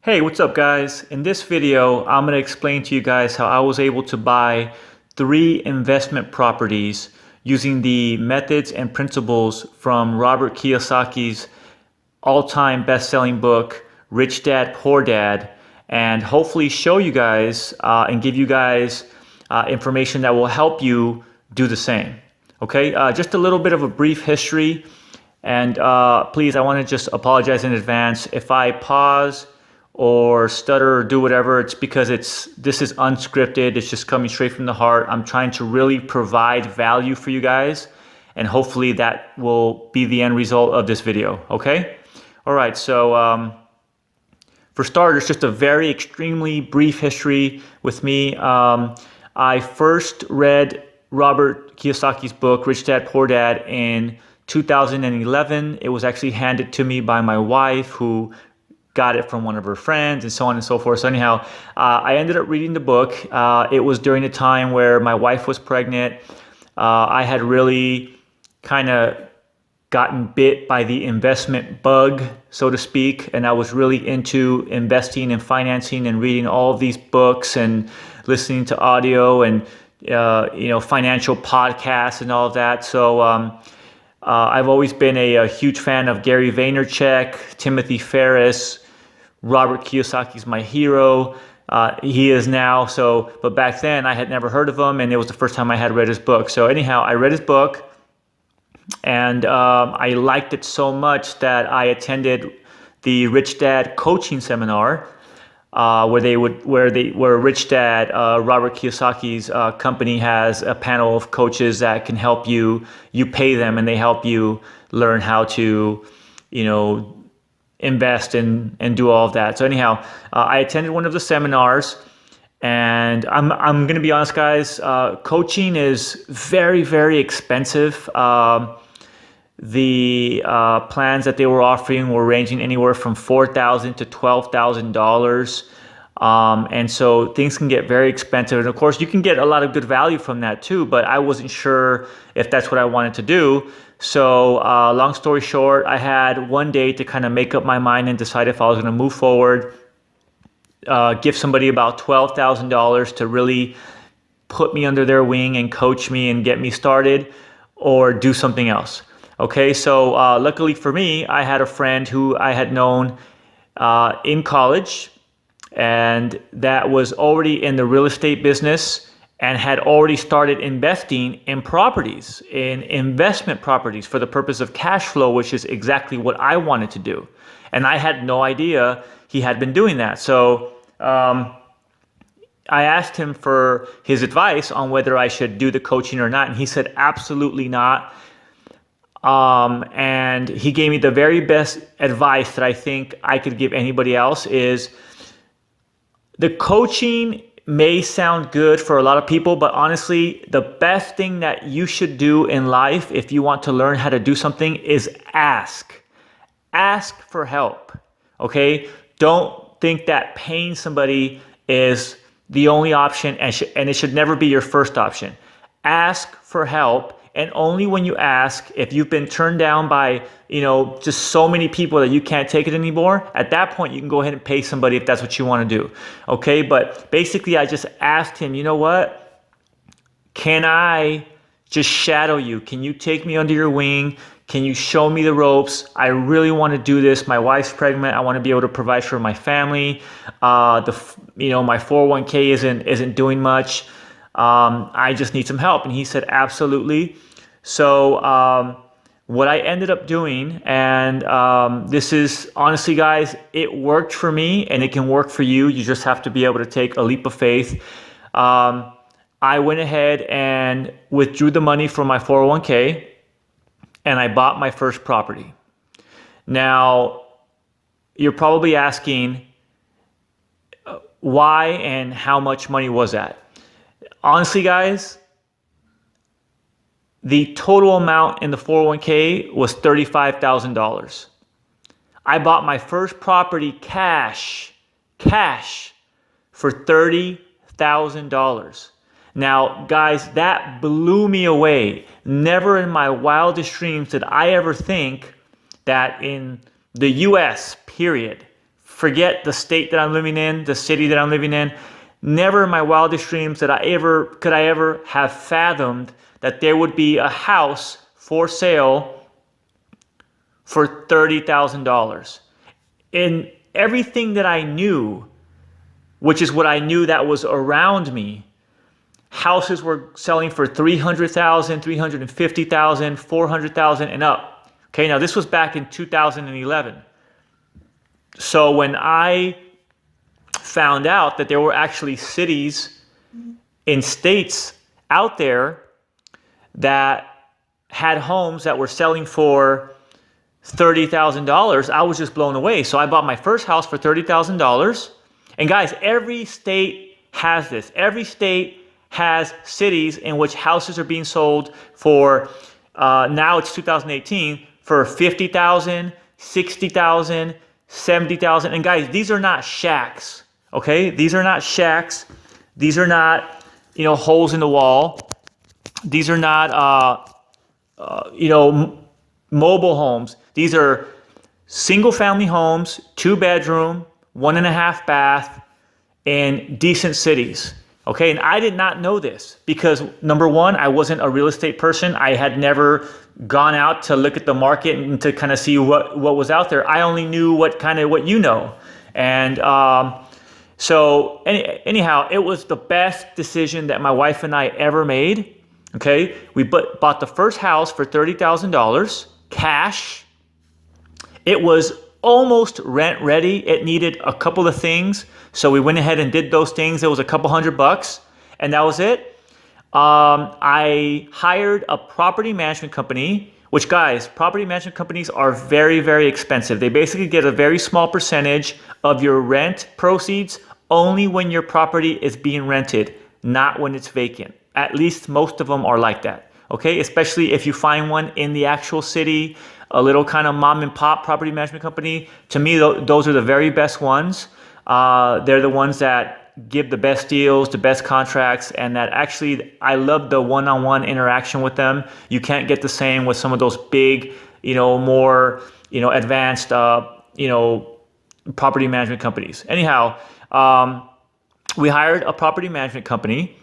Hey, what's up guys? In this video, I'm going to explain to you guys how I was able to buy 3 investment properties using the methods and principles from Robert Kiyosaki's all-time best-selling book, Rich Dad, Poor Dad, and hopefully show you guys and give you guys information that will help you do the same. Okay, just a little bit of a brief history, and please, I want to just apologize in advance if I pause or stutter or do whatever. It's because this is unscripted. It's just coming straight from the heart. I'm trying to really provide value for you guys, and hopefully that will be the end result of this video. Okay. All right. So for starters, just a very extremely brief history with me. I first read Robert Kiyosaki's book, Rich Dad, Poor Dad, in 2011. It was actually handed to me by my wife, who got it from one of her friends, and so on and so forth. So anyhow, I ended up reading the book. It was during a time where my wife was pregnant. I had really kind of gotten bit by the investment bug, so to speak, and I was really into investing and financing and reading all of these books and listening to audio and financial podcasts and all of that. So I've always been a huge fan of Gary Vaynerchuk, Timothy Ferriss. Robert Kiyosaki's my hero. He is now. But back then I had never heard of him, and it was the first time I had read his book. So anyhow, I read his book, and I liked it so much that I attended the Rich Dad coaching seminar, where Rich Dad, Robert Kiyosaki's company, has a panel of coaches that can help you. You pay them, and they help you learn how to, invest and do all of that. So anyhow, I attended one of the seminars, and I'm going to be honest, guys. Coaching is very, very expensive. The plans that they were offering were ranging anywhere from $4,000 to $12,000. And so things can get very expensive. And of course, you can get a lot of good value from that too, but I wasn't sure if that's what I wanted to do. So long story short, I had one day to kind of make up my mind and decide if I was going to move forward, give somebody about $12,000 to really put me under their wing and coach me and get me started, or do something else. Okay, so luckily for me, I had a friend who I had known in college, and that was already in the real estate business and had already started investing in properties, in investment properties, for the purpose of cash flow, which is exactly what I wanted to do. And I had no idea he had been doing that. So I asked him for his advice on whether I should do the coaching or not, and he said absolutely not. And he gave me the very best advice that I think I could give anybody else is, the coaching may sound good for a lot of people, but honestly, the best thing that you should do in life if you want to learn how to do something is ask. Ask for help, okay? Don't think that paying somebody is the only option, and it should never be your first option. Ask for help. And only when you ask, if you've been turned down by, just so many people that you can't take it anymore, at that point, you can go ahead and pay somebody if that's what you want to do. Okay, but basically I just asked him, you know what? Can I just shadow you? Can you take me under your wing? Can you show me the ropes? I really want to do this. My wife's pregnant. I want to be able to provide for my family. My 401k isn't doing much. I just need some help. And he said, absolutely. So what I ended up doing, and this is honestly, guys, it worked for me and it can work for you. You just have to be able to take a leap of faith. I went ahead and withdrew the money from my 401k, and I bought my first property. Now, you're probably asking, why and how much money was that? Honestly, guys, the total amount in the 401k was $35,000. I bought my first property cash for $30,000. Now, guys, that blew me away. Never in my wildest dreams did I ever think that in the US, period, forget the state that I'm living in, the city that I'm living in. Never in my wildest dreams could I ever have fathomed that there would be a house for sale for $30,000. In everything that I knew, which is what I knew that was around me, houses were selling for $300,000, $350,000, $400,000 and up. Okay, now this was back in 2011. So when I found out that there were actually cities in states out there that had homes that were selling for $30,000, I was just blown away. So I bought my first house for $30,000. And guys, every state has this. Every state has cities in which houses are being sold for, now it's 2018, for $50,000, $60,000, $70,000. And guys, these are not shacks, okay? These are not shacks. These are not, holes in the wall. These are not, mobile homes. These are single family homes, 2-bedroom, 1.5 bath in decent cities. Okay, and I did not know this because number one, I wasn't a real estate person. I had never gone out to look at the market and to kind of see what was out there. I only knew what you know. And so anyhow, it was the best decision that my wife and I ever made. Okay, we bought the first house for $30,000 cash. It was almost rent ready. It needed a couple of things. So we went ahead and did those things. It was a couple $100 and that was it. I hired a property management company, which guys, property management companies are very, very expensive. They basically get a very small percentage of your rent proceeds only when your property is being rented, not when it's vacant. At least most of them are like that. Okay, especially if you find one in the actual city, a little kind of mom and pop property management company. To me, those are the very best ones. They're the ones that give the best deals, the best contracts, and that actually I love the one-on-one interaction with them. You can't get the same with some of those big, more, advanced, property management companies. Anyhow, we hired a property management company,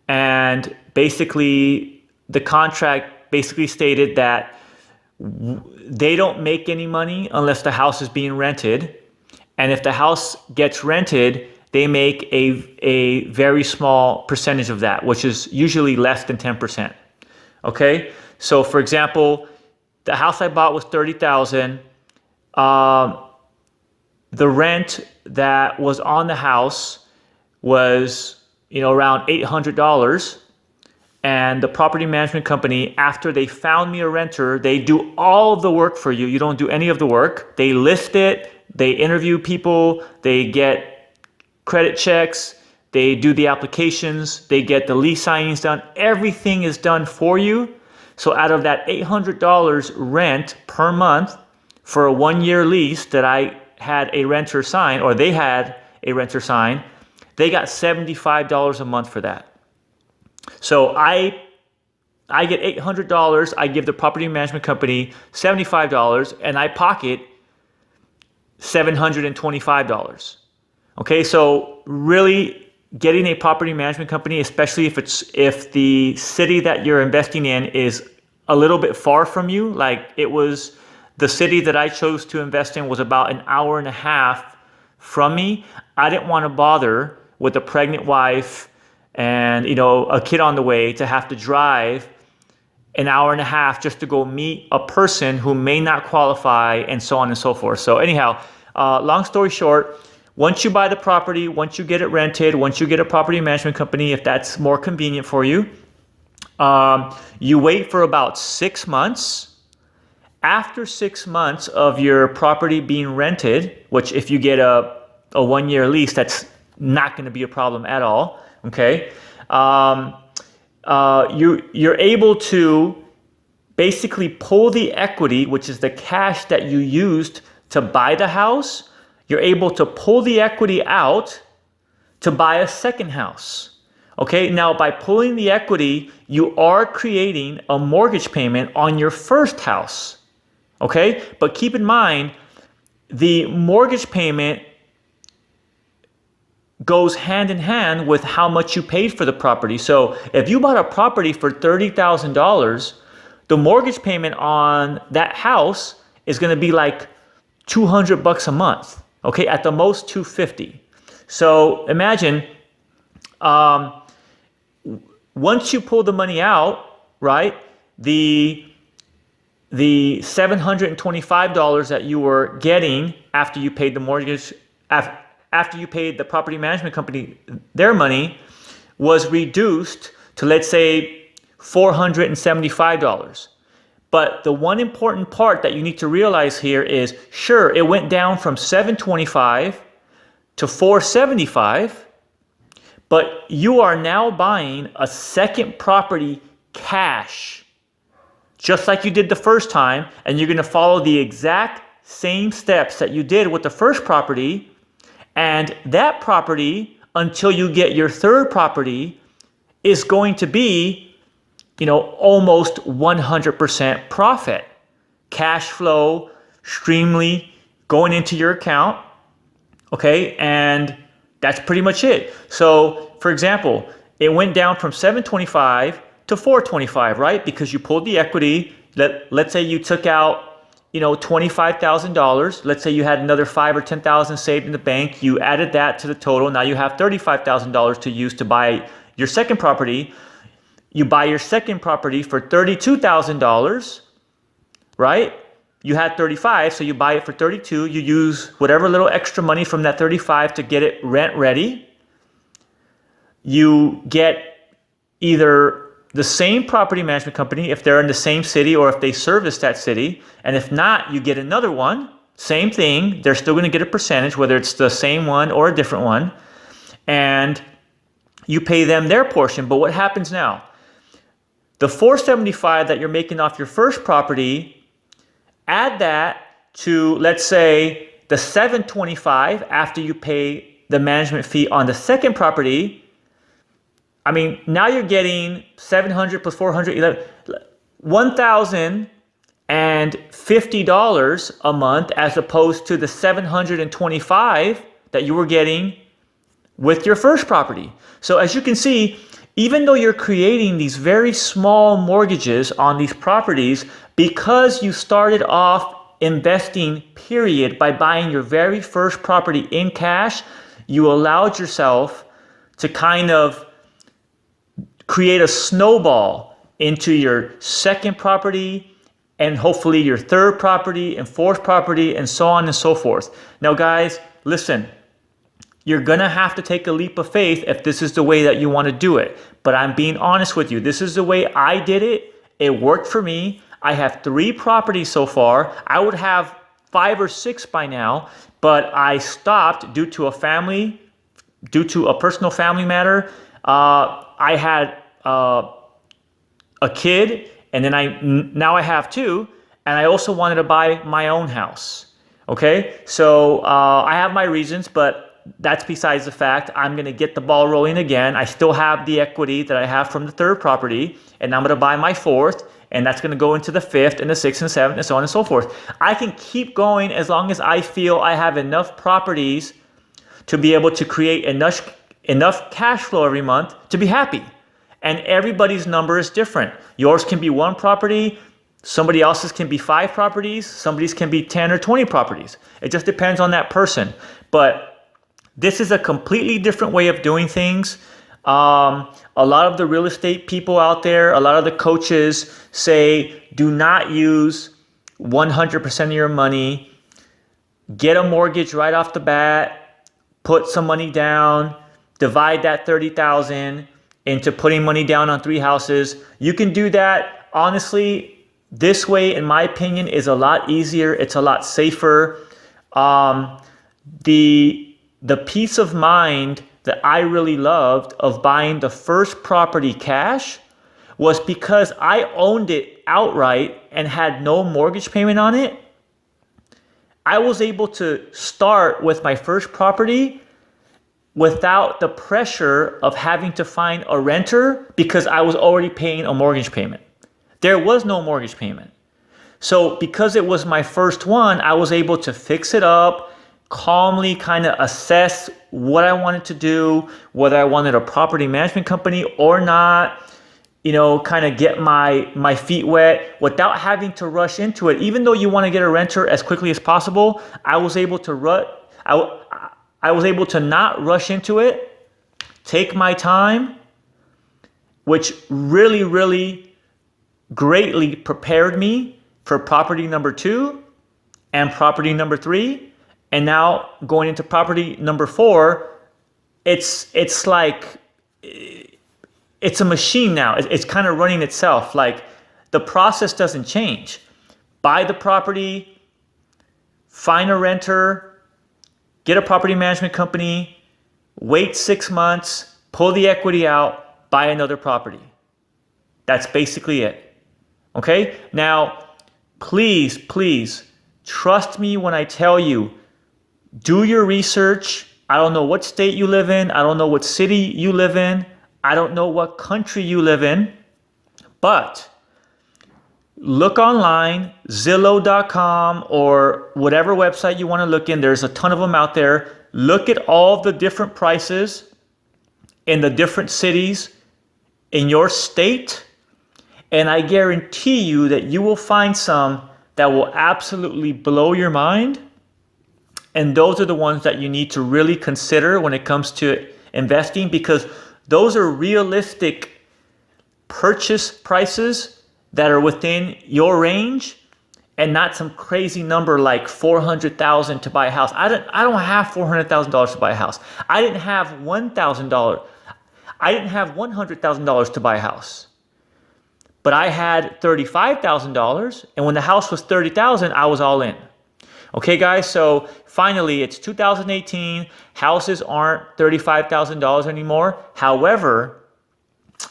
and basically the contract basically stated that they don't make any money unless the house is being rented. And if the house gets rented, they make a very small percentage of that, which is usually less than 10%. Okay? So for example, the house I bought was $30,000. The rent that was on the house was, around $800. And the property management company, after they found me a renter, they do all of the work for you. You don't do any of the work. They list it, they interview people, they get credit checks, they do the applications, they get the lease signings done. Everything is done for you. So out of that $800 rent per month for a 1-year lease that I had a renter sign, or they had a renter sign, they got $75 a month for that. So I get $800, I give the property management company $75, and I pocket $725. Okay, so really getting a property management company, especially if the city that you're investing in is a little bit far from you, like it was the city that I chose to invest in was about an hour and a half from me. I didn't want to bother with a pregnant wife and a kid on the way to have to drive an hour and a half just to go meet a person who may not qualify, and so on and so forth. So anyhow, long story short, once you buy the property, once you get it rented, once you get a property management company, if that's more convenient for you, you wait for about 6 months. After 6 months of your property being rented, which if you get a 1-year lease, that's not going to be a problem at all. Okay, you're able to basically pull the equity, which is the cash that you used to buy the house. You're able to pull the equity out to buy a second house. Okay, now by pulling the equity, you are creating a mortgage payment on your first house. Okay, but keep in mind, the mortgage payment goes hand in hand with how much you paid for the property. So if you bought a property for $30,000, the mortgage payment on that house is going to be like $200 a month. Okay, at the most 250. So imagine once you pull the money out, right? The $725 that you were getting after you paid the mortgage, after you paid the property management company their money, was reduced to, let's say, $475. But the one important part that you need to realize here is, sure, it went down from $725 to $475, but you are now buying a second property cash, just like you did the first time, and you're going to follow the exact same steps that you did with the first property, and that property, until you get your third property, is going to be, almost 100% profit. Cash flow, streamly going into your account, okay? And that's pretty much it. So, for example, it went down from $725 to $425, right? Because you pulled the equity. Let's say you took out, $25,000. Let's say you had another $5,000 or $10,000 saved in the bank. You added that to the total. Now you have $35,000 to use to buy your second property. You buy your second property for $32,000, right? You had 35, so you buy it for 32. You use whatever little extra money from that 35 to get it rent ready. You get either the same property management company if they're in the same city or if they service that city. And if not, you get another one. Same thing. They're still going to get a percentage, whether it's the same one or a different one. And you pay them their portion. But what happens now? The $475 that you're making off your first property, add that to, let's say, the $725 after you pay the management fee on the second property. I mean, now you're getting $700 plus $400, $1,050 a month, as opposed to the $725 that you were getting with your first property. So as you can see, even though you're creating these very small mortgages on these properties, because you started off investing, period, by buying your very first property in cash, you allowed yourself to kind of create a snowball into your second property and hopefully your third property and fourth property and so on and so forth. Now, guys, listen. You're going to have to take a leap of faith if this is the way that you want to do it. But I'm being honest with you. This is the way I did it. It worked for me. I have 3 properties so far. I would have 5 or 6 by now, but I stopped due to a personal family matter. I had a kid, and then now I have 2, and I also wanted to buy my own house. Okay, so I have my reasons, but that's besides the fact. I'm going to get the ball rolling again. I still have the equity that I have from the third property, and I'm going to buy my fourth, and that's going to go into the fifth and the sixth and seventh and so on and so forth. I can keep going as long as I feel I have enough properties to be able to create enough cash flow every month to be happy. And everybody's number is different. Yours can be 1 property. Somebody else's can be 5 properties. Somebody's can be 10 or 20 properties. It just depends on that person. But this is a completely different way of doing things. A lot of the real estate people out there, a lot of the coaches say, do not use 100% of your money. Get a mortgage right off the bat. Put some money down. Divide that $30,000 into putting money down on 3 houses. You can do that. Honestly, this way, in my opinion, is a lot easier. It's a lot safer. The peace of mind that I really loved of buying the first property cash was because I owned it outright and had no mortgage payment on it. I was able to start with my first property without the pressure of having to find a renter because I was already paying a mortgage payment. There was no mortgage payment. So because it was my first one, I was able to fix it up, calmly kind of assess what I wanted to do, whether I wanted a property management company or not, you know, kind of get my feet wet without having to rush into it. Even though you want to get a renter as quickly as possible, I was able to I was able to not rush into it, take my time, which really, really greatly prepared me for property number 2 and property number 3. And now going into property number 4, it's like, it's a machine now. It's kind of running itself. Like the process doesn't change. Buy the property, find a renter, get a property management company, wait 6 months, pull the equity out, buy another property. That's basically it. Okay? Now, please, please trust me when I tell you, do your research. I don't know what state you live in. I don't know what city you live in. I don't know what country you live in, but look online, Zillow.com or whatever website you want to look in. There's a ton of them out there. Look at all the different prices in the different cities in your state, and I guarantee you that you will find some that will absolutely blow your mind. And those are the ones that you need to really consider when it comes to investing, because those are realistic purchase prices that are within your range and not some crazy number like $400,000 to buy a house. I don't have $400,000 to buy a house. I didn't have $1,000. I didn't have $100,000 to buy a house. But I had $35,000, and when the house was $30,000, I was all in. Okay, guys, so finally, it's 2018. Houses aren't $35,000 anymore. However,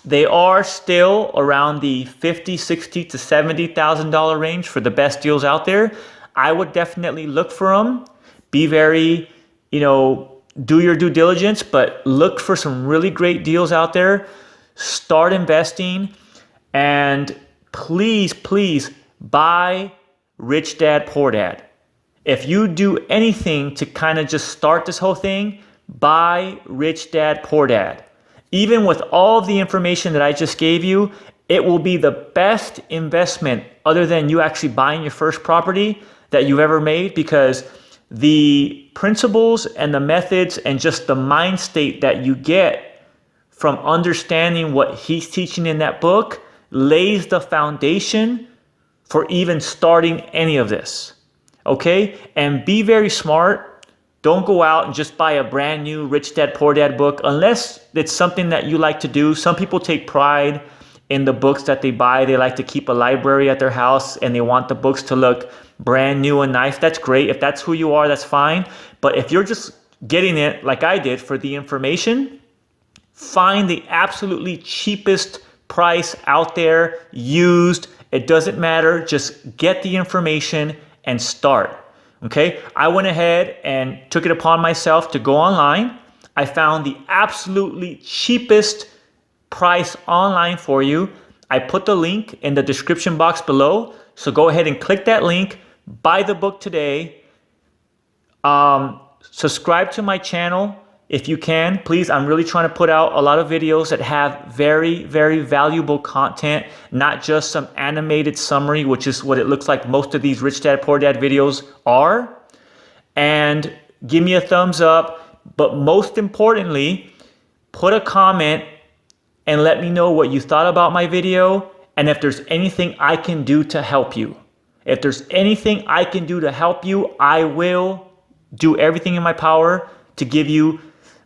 they are still around the $50,000, $60,000 to $70,000 range for the best deals out there. I would definitely look for them. Be very, do your due diligence, but look for some really great deals out there. Start investing, and please, please buy Rich Dad, Poor Dad. If you do anything to kind of just start this whole thing, buy Rich Dad, Poor Dad. Even with all of the information that I just gave you, it will be the best investment other than you actually buying your first property that you've ever made, because the principles and the methods and just the mind state that you get from understanding what he's teaching in that book lays the foundation for even starting any of this. Okay? And be very smart. Don't go out and just buy a brand new Rich Dad, Poor Dad book unless it's something that you like to do. Some people take pride in the books that they buy. They like to keep a library at their house and they want the books to look brand new and nice. That's great. If that's who you are, that's fine. But if you're just getting it like I did for the information, find the absolutely cheapest price out there, used. It doesn't matter. Just get the information and start. Okay, I went ahead and took it upon myself to go online. I found the absolutely cheapest price online for you. I put the link in the description box below. So go ahead and click that link, buy the book today. Subscribe to my channel if you can, please. I'm really trying to put out a lot of videos that have very, very valuable content, not just some animated summary, which is what it looks like most of these Rich Dad, Poor Dad videos are. And give me a thumbs up, but most importantly, put a comment and let me know what you thought about my video and if there's anything I can do to help you. If there's anything I can do to help you, I will do everything in my power to give you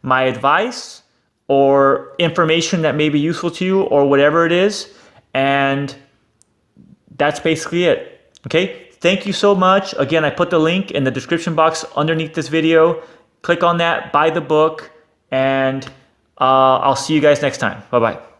my advice or information that may be useful to you or whatever it is. And that's basically it. Okay, thank you so much. Again, I put the link in the description box underneath this video. Click on that, buy the book, and I'll see you guys next time. Bye-bye.